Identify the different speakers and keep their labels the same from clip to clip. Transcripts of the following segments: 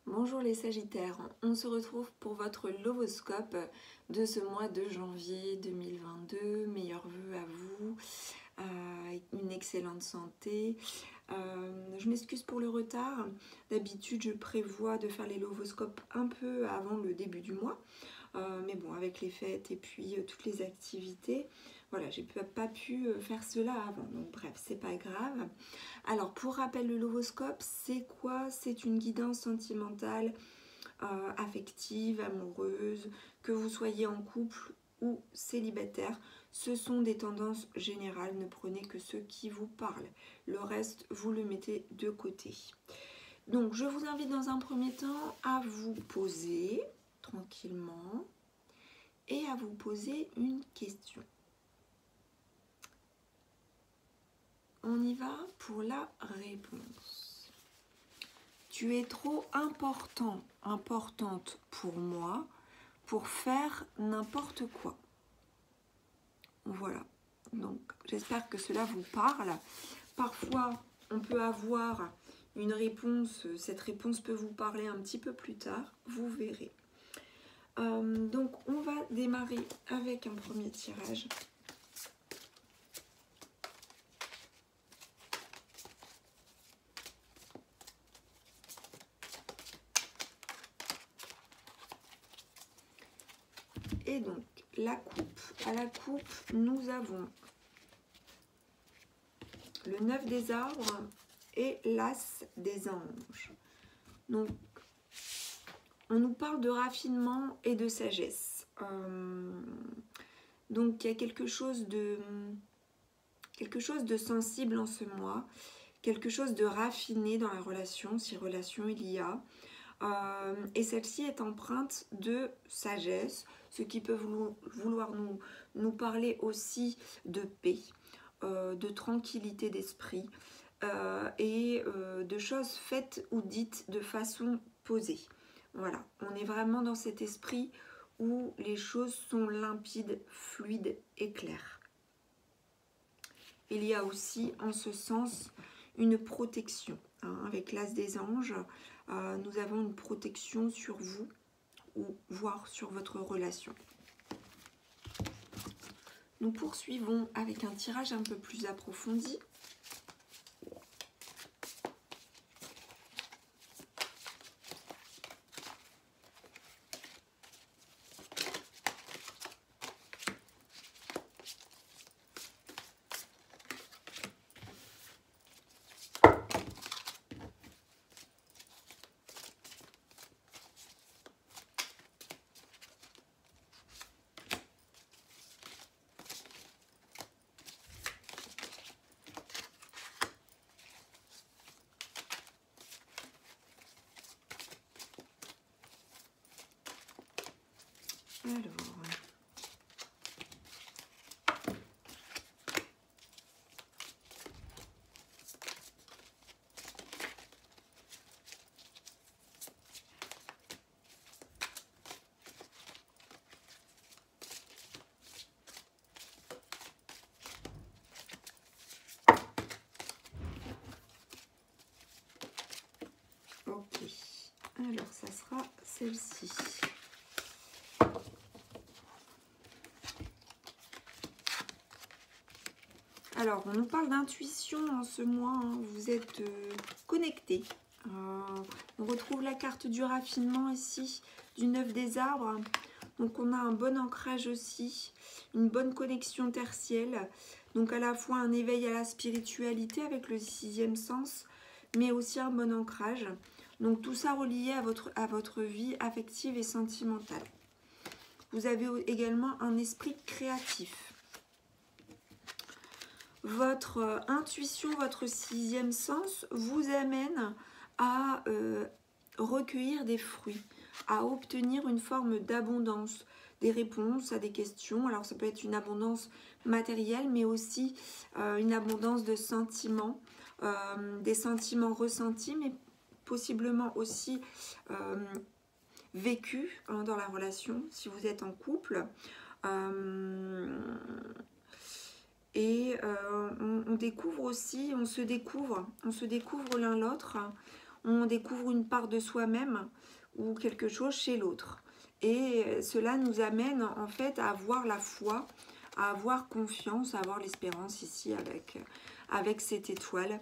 Speaker 1: Bonjour les Sagittaires, on se retrouve pour votre lovoscope de ce mois de janvier 2022. Meilleurs vœux à vous, une excellente santé. Je m'excuse pour le retard. D'habitude, je prévois de faire les lovoscopes un peu avant le début du mois. Mais bon, avec les fêtes et puis toutes les activités, voilà, j'ai pas pu faire cela avant. Donc bref, c'est pas grave. Alors, pour rappel, le lovoscope, c'est quoi? C'est une guidance sentimentale, affective, amoureuse, que vous soyez en couple ou célibataire. Ce sont des tendances générales, ne prenez que ceux qui vous parlent. Le reste, vous le mettez de côté. Donc, je vous invite dans un premier temps à vous poser tranquillement et à vous poser une question. On y va pour la réponse. Tu es trop important, importante pour moi pour faire n'importe quoi. Voilà. Donc, j'espère que cela vous parle. Parfois, on peut avoir une réponse. Cette réponse peut vous parler un petit peu plus tard. Vous verrez. Donc, on va démarrer avec un premier tirage. Et donc, la coupe. À la coupe, nous avons le 9 des arbres et l'as des anges. Donc, on nous parle de raffinement et de sagesse. Donc, il y a quelque chose de sensible en ce mois, quelque chose de raffiné dans la relation, si relation il y a. Et celle-ci est empreinte de sagesse, ce qui peut vouloir nous parler aussi de paix, de tranquillité d'esprit et de choses faites ou dites de façon posée. Voilà, on est vraiment dans cet esprit où les choses sont limpides, fluides et claires. Il y a aussi en ce sens une protection. Avec l'as des anges, nous avons une protection sur vous ou voire sur votre relation. Nous poursuivons avec un tirage un peu plus approfondi. Ok, alors ça sera celle-ci. Alors, on nous parle d'intuition en ce mois, vous êtes connecté. On retrouve la carte du raffinement ici, du 9 des arbres. Donc, on a un bon ancrage aussi, une bonne connexion tertielle. Donc, à la fois un éveil à la spiritualité avec le 6e sens, mais aussi un bon ancrage. Donc, tout ça relié à votre vie affective et sentimentale. Vous avez également un esprit créatif. Votre intuition, votre 6e sens vous amène à recueillir des fruits, à obtenir une forme d'abondance, des réponses à des questions. Alors ça peut être une abondance matérielle, mais aussi une abondance de sentiments, des sentiments ressentis, mais possiblement aussi vécus dans la relation, si vous êtes en couple. Et on découvre aussi, on se découvre l'un l'autre, on découvre une part de soi-même ou quelque chose chez l'autre. Et cela nous amène en fait à avoir la foi, à avoir confiance, à avoir l'espérance ici avec cette étoile.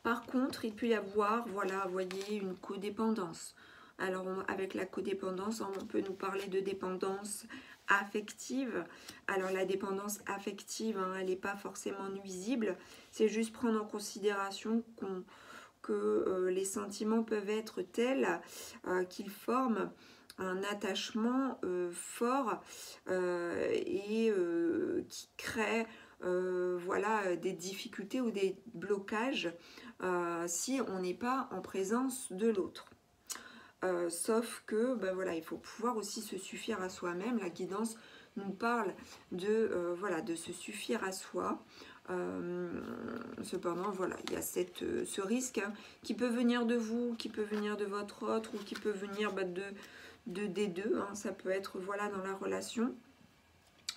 Speaker 1: Par contre, il peut y avoir, voilà, vous voyez, une codépendance. Alors, avec la codépendance, on peut nous parler de dépendance affective. Alors, la dépendance affective, hein, elle n'est pas forcément nuisible. C'est juste prendre en considération que les sentiments peuvent être tels qu'ils forment un attachement fort et qui crée voilà, des difficultés ou des blocages si on n'est pas en présence de l'autre. Sauf que ben voilà, il faut pouvoir aussi se suffire à soi-même. La guidance nous parle de, voilà, de se suffire à soi. Cependant, voilà, il y a ce risque hein, qui peut venir de vous, qui peut venir de votre autre ou qui peut venir bah, des deux. Hein. Ça peut être voilà, dans la relation.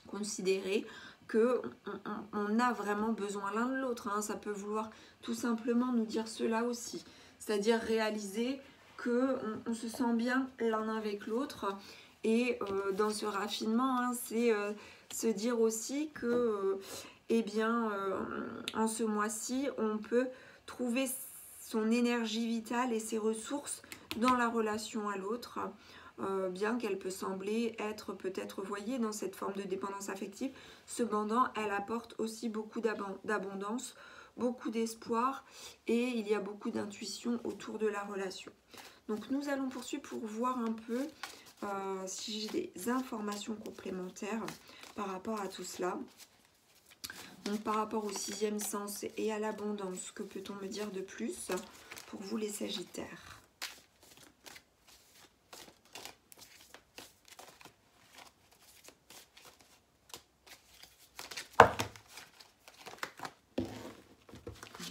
Speaker 1: Considérer qu'on a vraiment besoin l'un de l'autre. Hein. Ça peut vouloir tout simplement nous dire cela aussi. C'est-à-dire réaliser qu'on se sent bien l'un avec l'autre. Et dans ce raffinement, hein, c'est se dire aussi que, eh bien, en ce mois-ci, on peut trouver son énergie vitale et ses ressources dans la relation à l'autre. Bien qu'elle peut sembler être peut-être voyée dans cette forme de dépendance affective, cependant, elle apporte aussi beaucoup d'abondance, beaucoup d'espoir et il y a beaucoup d'intuition autour de la relation. Donc nous allons poursuivre pour voir un peu si j'ai des informations complémentaires par rapport à tout cela. Donc par rapport au sixième sens et à l'abondance, que peut-on me dire de plus pour vous les Sagittaires ?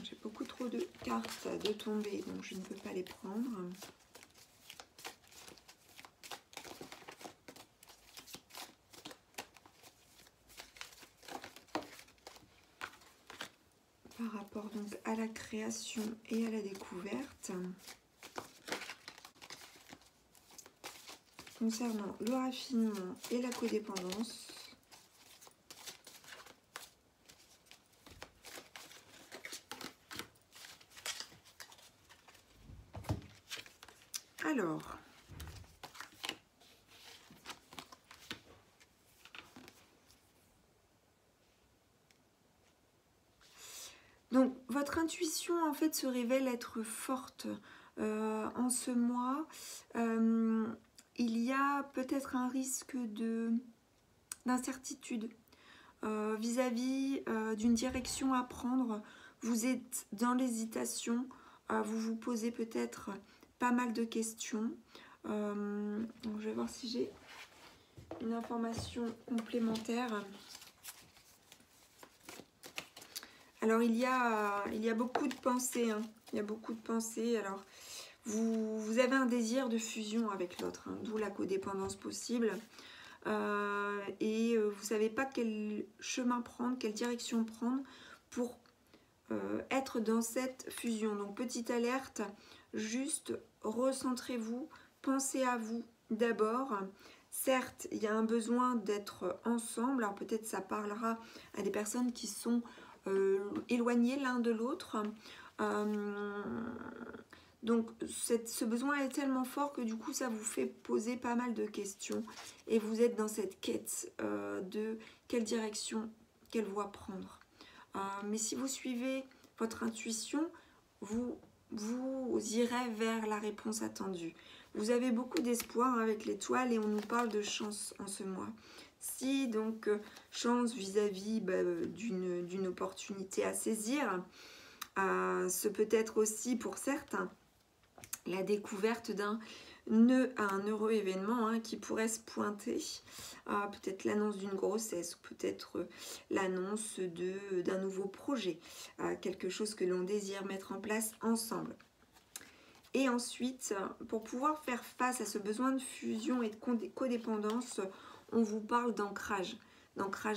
Speaker 1: J'ai beaucoup trop de cartes de tomber, donc je ne peux pas les prendre. Par rapport donc à la création et à la découverte. Concernant le raffinement et la codépendance. Alors, donc votre intuition en fait se révèle être forte en ce mois. Il y a peut-être un risque d'incertitude vis-à-vis d'une direction à prendre. Vous êtes dans l'hésitation, vous vous posez peut-être pas mal de questions. Donc je vais voir si j'ai une information complémentaire. Alors il y a beaucoup de pensées, hein. Il y a beaucoup de pensées. Alors vous avez un désir de fusion avec l'autre, hein, d'où la codépendance possible. Et vous ne savez pas quel chemin prendre, quelle direction prendre pour être dans cette fusion. Donc petite alerte, juste recentrez-vous, pensez à vous d'abord. Certes, il y a un besoin d'être ensemble, alors peut-être ça parlera à des personnes qui sont éloignées l'un de l'autre. Donc ce besoin est tellement fort que du coup ça vous fait poser pas mal de questions et vous êtes dans cette quête de quelle direction, quelle voie prendre. Mais si vous suivez votre intuition, vous irez vers la réponse attendue. Vous avez beaucoup d'espoir avec l'étoile et on nous parle de chance en ce mois. Si donc chance vis-à-vis d'une opportunité à saisir, ce peut être aussi pour certains la découverte d'un heureux événement hein, qui pourrait se pointer, peut-être l'annonce d'une grossesse ou peut-être l'annonce d'un nouveau projet, quelque chose que l'on désire mettre en place ensemble. Et ensuite, pour pouvoir faire face à ce besoin de fusion et de codépendance, on vous parle d'ancrage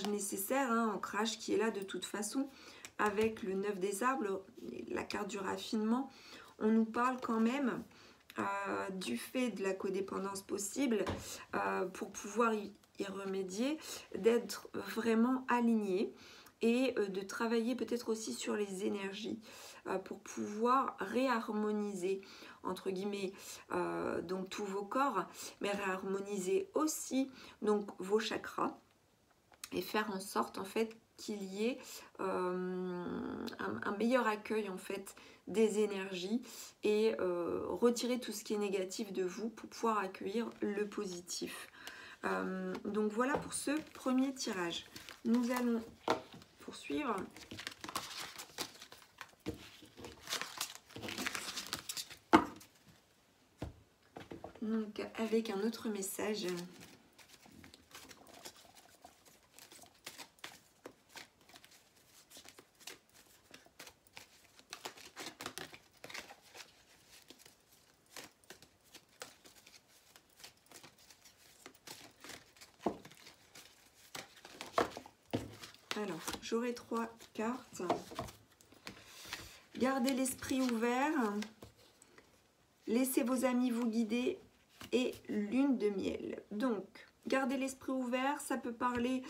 Speaker 1: nécessaire, hein, ancrage qui est là de toute façon, avec le 9 des arbres, la carte du raffinement, on nous parle quand même du fait de la codépendance possible, pour pouvoir y remédier, d'être vraiment aligné et de travailler peut-être aussi sur les énergies pour pouvoir réharmoniser entre guillemets donc tous vos corps, mais réharmoniser aussi donc vos chakras et faire en sorte en fait qu'il y ait un meilleur accueil en fait des énergies et retirer tout ce qui est négatif de vous pour pouvoir accueillir le positif. Donc voilà pour ce premier tirage. Nous allons poursuivre. Donc avec un autre message. Alors, j'aurai 3 cartes. Gardez l'esprit ouvert. Laissez vos amis vous guider. Et lune de miel. Donc, gardez l'esprit ouvert. Ça peut parler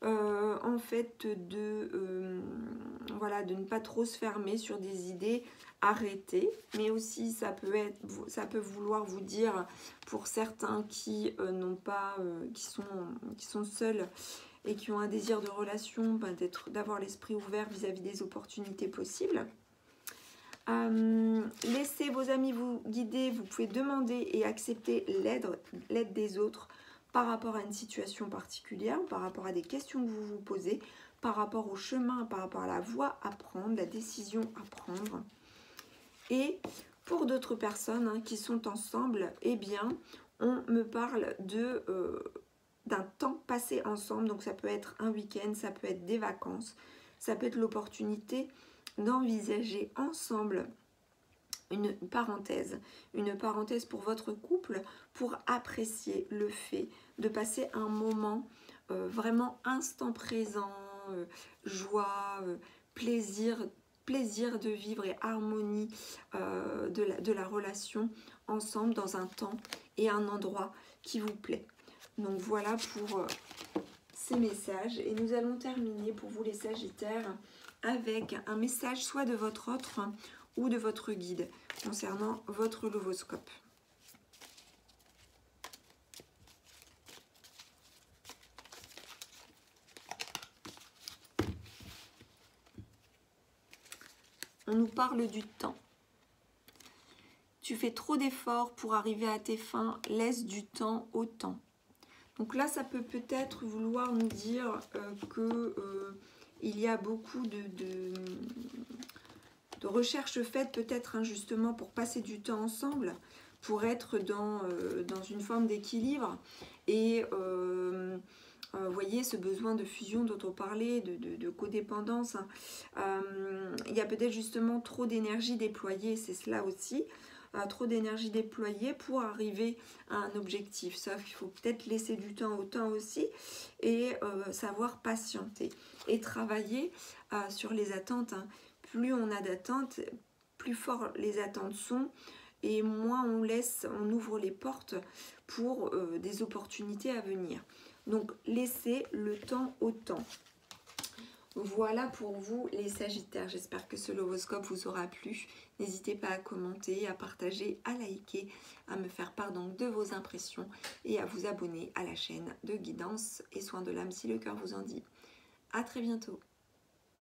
Speaker 1: en fait voilà, de ne pas trop se fermer sur des idées arrêtées. Mais aussi, ça peut vouloir vous dire, pour certains qui n'ont pas, qui sont seuls, et qui ont un désir de relation, d'avoir l'esprit ouvert vis-à-vis des opportunités possibles. Laissez vos amis vous guider, vous pouvez demander et accepter l'aide des autres par rapport à une situation particulière, par rapport à des questions que vous vous posez, par rapport au chemin, par rapport à la voie à prendre, la décision à prendre. Et pour d'autres personnes qui sont ensemble, eh bien, on me parle d'un temps passé ensemble, donc ça peut être un week-end, ça peut être des vacances, ça peut être l'opportunité d'envisager ensemble une parenthèse pour votre couple, pour apprécier le fait de passer un moment vraiment instant présent, joie, plaisir de vivre et harmonie de la relation ensemble dans un temps et un endroit qui vous plaît. Donc voilà pour ces messages et nous allons terminer pour vous les Sagittaires avec un message soit de votre autre ou de votre guide concernant votre lovoscope. On nous parle du temps. Tu fais trop d'efforts pour arriver à tes fins, laisse du temps au temps. Donc là, ça peut peut-être vouloir nous dire il y a beaucoup de recherches faites peut-être injustement pour passer du temps ensemble, pour être dans une forme d'équilibre. Et voyez ce besoin de fusion dont on parlait, de codépendance. Il y a peut-être justement trop d'énergie déployée, c'est cela aussi. Trop d'énergie déployée pour arriver à un objectif. Sauf qu'il faut peut-être laisser du temps au temps aussi et savoir patienter et travailler sur les attentes. Plus on a d'attentes, plus fort les attentes sont et moins on ouvre les portes pour des opportunités à venir. Donc laissez le temps au temps. Voilà pour vous les Sagittaires, j'espère que ce lovoscope vous aura plu. N'hésitez pas à commenter, à partager, à liker, à me faire part donc de vos impressions et à vous abonner à la chaîne de guidance et soins de l'âme si le cœur vous en dit. À très bientôt.